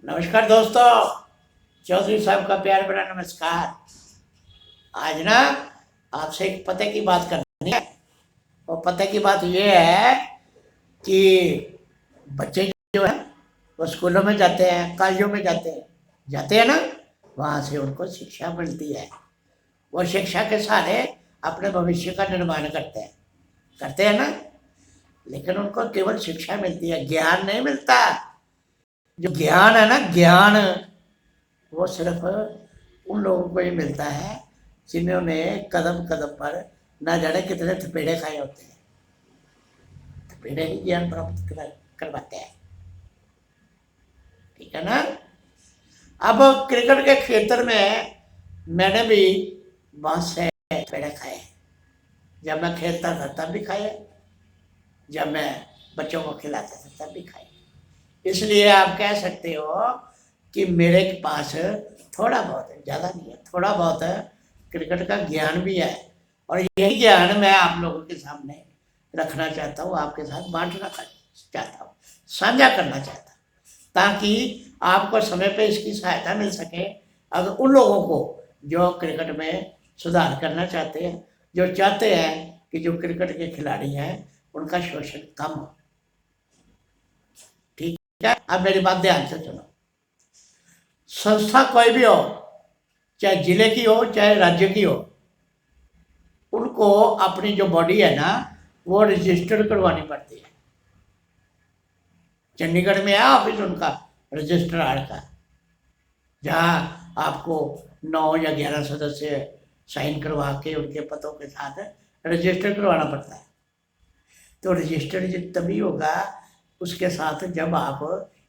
नमस्कार दोस्तों, चौधरी साहब का प्यार भरा नमस्कार। आज ना आपसे एक पते की बात करनी है। और पते की बात ये है कि बच्चे जो है वो स्कूलों में जाते हैं, कॉलेजों में जाते हैं ना, वहाँ से उनको शिक्षा मिलती है। वो शिक्षा के सहारे अपने भविष्य का निर्माण करते हैं ना। लेकिन उनको केवल शिक्षा मिलती है, ज्ञान नहीं मिलता। जो ज्ञान है ना, ज्ञान वो सिर्फ उन लोगों को ही मिलता है जिन्होंने कदम कदम पर ना जाने कितने थपेड़े खाए होते हैं। थपेड़े ही ज्ञान प्राप्त करवाते हैं, ठीक है ना। अब क्रिकेट के क्षेत्र में मैंने भी बहुत से थपेड़े खाए। जब मैं खेलता था तब भी खाए, जब मैं बच्चों को खिलाता था तब भी खाए। इसलिए आप कह सकते हो कि मेरे पास थोड़ा बहुत है, ज़्यादा नहीं है, थोड़ा बहुत है क्रिकेट का ज्ञान भी है। और यही ज्ञान मैं आप लोगों के सामने रखना चाहता हूँ, आपके साथ बांटना चाहता हूँ, साझा करना चाहता हूँ, ताकि आपको समय पे इसकी सहायता मिल सके। अगर उन लोगों को जो क्रिकेट में सुधार करना चाहते हैं, जो चाहते हैं कि जो क्रिकेट के खिलाड़ी हैं उनका शोषण कम हो। ठीक है, अब मेरी बात ध्यान से सुनो। संस्था कोई भी हो, चाहे जिले की हो चाहे राज्य की हो, उनको अपनी जो बॉडी है ना वो रजिस्टर करवानी पड़ती है। चंडीगढ़ में है ऑफिस उनका रजिस्ट्रार का, जहाँ आपको 9 या 11 सदस्य साइन करवा के उनके पदों के साथ रजिस्टर करवाना पड़ता है। तो रजिस्टर तभी होगा उसके साथ जब आप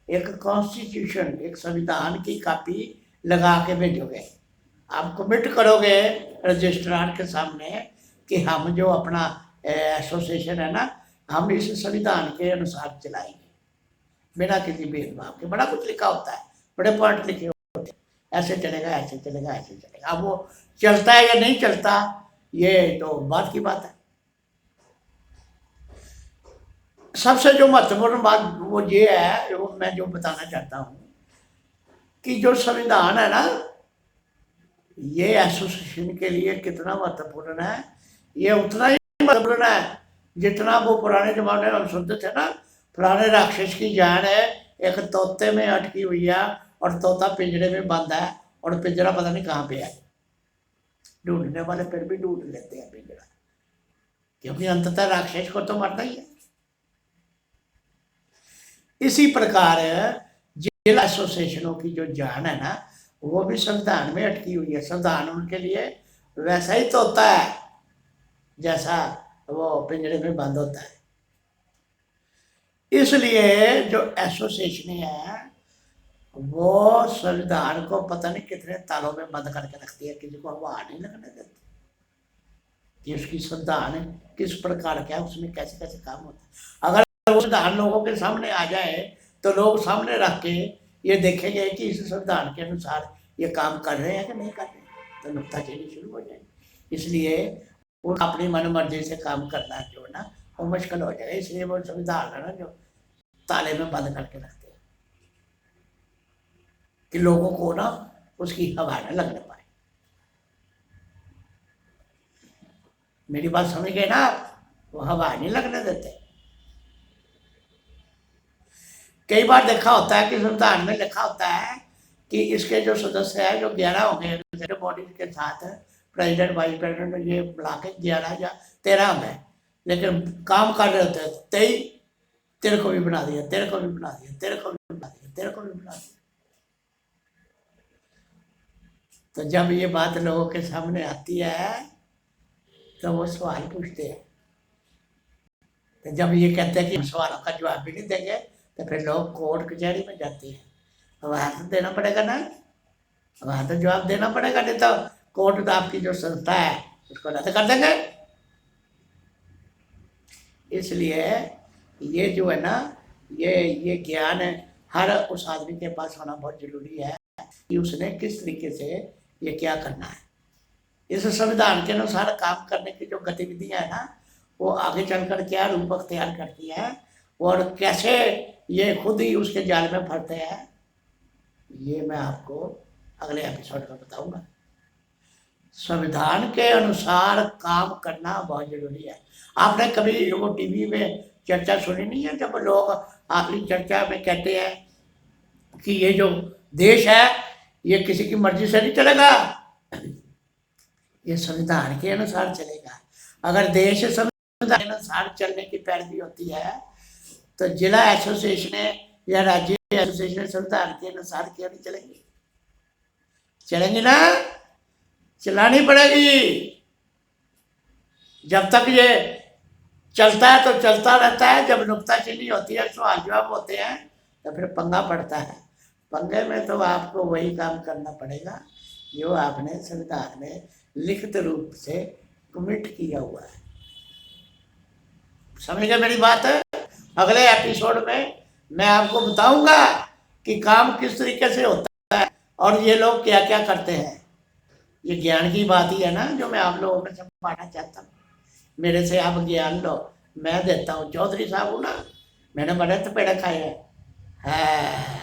एक कॉन्स्टिट्यूशन, एक संविधान की कॉपी लगा के भेजोगे। आप कमिट करोगे रजिस्ट्रार के सामने कि हम जो अपना एसोसिएशन है ना, हम इस संविधान के अनुसार चलाएंगे बिना किसी भेदभाव के। बड़ा कुछ लिखा होता है, बड़े पॉइंट लिखे होते हैं, ऐसे चलेगा, ऐसे चलेगा, ऐसे चलेगा। अब वो चलता है या नहीं चलता, ये तो बात की बात है। सबसे जो महत्वपूर्ण बात वो ये है, वो मैं जो बताना चाहता हूँ कि जो संविधान है ना, ये एसोसिएशन के लिए कितना महत्वपूर्ण है, ये उतना ही महत्वपूर्ण है जितना वो पुराने जमाने में हम सुनते थे ना, फलाने राक्षस की जान है एक तोते में अटकी हुई है और तोता पिंजरे में बंद है और पिंजरा पता नहीं कहाँ पे है। ढूंढने वाले फिर भी ढूंढ लेते हैं पिंजरा, क्योंकि अंततः राक्षस को तो मरना ही है। इसी प्रकार जिला एसोसिएशनों की जो जान है ना, वो भी संविधान में अटकी हुई है। संविधान उनके लिए वैसा ही तो होता है जैसा वो पिंजरे में बंद होता है। इसलिए जो एसोसिएशन है वो संविधान को पता नहीं कितने तालों में बंद करके रखती है, किसी को हवा नहीं लगने देती कि उसकी संविधान किस प्रकार का है, उसमें कैसे कैसे काम होता है। अगर वो संविधान लोगों के सामने आ जाए तो लोग सामने रख के ये देखेंगे कि इस संविधान के अनुसार ये काम कर रहे हैं कि नहीं कर रहे हैं, तो नुक्ताचीनी शुरू हो जाएगी। इसलिए वो अपनी मन मर्जी से काम करना जो है ना वो मुश्किल हो जाएगा। इसलिए वो संविधान है ना जो ताले में बंद करके रखते हैं कि लोगों को ना उसकी हवा न लगने पाए। मेरी बात समझ गए ना, वो हवा नहीं लगने देते। कई बार देखा होता है कि संविधान में लिखा होता है कि इसके जो सदस्य है जो 11 होंगे बॉडी के साथ, प्रेसिडेंट वाइस प्रेसिडेंट ये मिला के 11 या 13 होंगे, लेकिन काम कर रहे होते हैं 23, तेरे को भी बना दिया, तेरे को भी बना दिया, तेरे को भी बना दिया, तेरे को भी बना दिया। तो जब ये बात लोगों के सामने आती है तो वो सवाल पूछते हैं। तो जब ये कहते हैं कि हम सवालों का जवाब भी नहीं देंगे तो फिर लोग कोर्ट कचहरी में जाते हैं। वहाँ तो देना पड़ेगा ना, वहाँ तो जवाब देना पड़ेगा, नहीं तो कोर्ट तो आपकी जो संस्था है उसको रद्द कर देंगे। इसलिए ये जो है ना, ये ज्ञान हर उस आदमी के पास होना बहुत जरूरी है कि उसने किस तरीके से ये क्या करना है। इस संविधान के अनुसार काम करने की जो गतिविधियां है ना, वो आगे चलकर क्या रूप अख्तियार करती है और कैसे ये खुद ही उसके जाल में फंसते हैं, ये मैं आपको अगले एपिसोड में बताऊंगा। संविधान के अनुसार काम करना बहुत जरूरी है। आपने कभी वो टीवी में चर्चा सुनी नहीं है, जब लोग आखिरी चर्चा में कहते हैं कि ये जो देश है ये किसी की मर्जी से नहीं चलेगा, ये संविधान के अनुसार चलेगा। अगर देश संविधान के अनुसार चलने की पैरवी होती है तो जिला एसोसिएशन या राज्य एसोसिएशन संविधान के अनुसार क्यों नहीं चलेंगी? चलेंगी ना, चलानी पड़ेगी। जब तक ये चलता है तो चलता रहता है, जब नुक्ताचीनी होती है, सवाल जवाब होते हैं, तो फिर पंगा पड़ता है। पंगे में तो आपको वही काम करना पड़ेगा जो आपने संविधान में लिखित रूप से कमिट किया हुआ है। समझ गए मेरी बात? अगले एपिसोड में मैं आपको बताऊंगा कि काम किस तरीके से होता है और ये लोग क्या क्या करते हैं। ये ज्ञान की बात ही है ना जो मैं आप लोगों में से बांटना चाहता हूँ। मेरे से आप ज्ञान लो, मैं देता हूँ। चौधरी साहब हूँ ना, मैंने बड़े थपेड़े खाए हैं।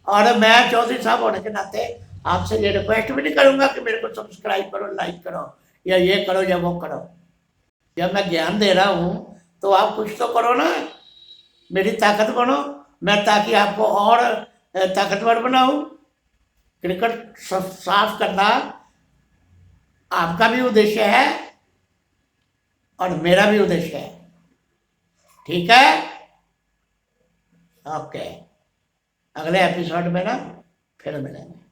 और मैं चौधरी साहब होने के नाते आपसे ये रिक्वेस्ट भी नहीं करूँगा कि मेरे को सब्सक्राइब करो, लाइक करो, या ये करो या वो करो। जब मैं ज्ञान दे रहा हूँ तो आप कुछ तो करो ना, मेरी ताकत बनो, मैं ताकि आपको और ताकतवर बनाऊँ। क्रिकेट साफ करना आपका भी उद्देश्य है और मेरा भी उद्देश्य है। ठीक है? ओके, अगले एपिसोड में ना फिर मिलेंगे।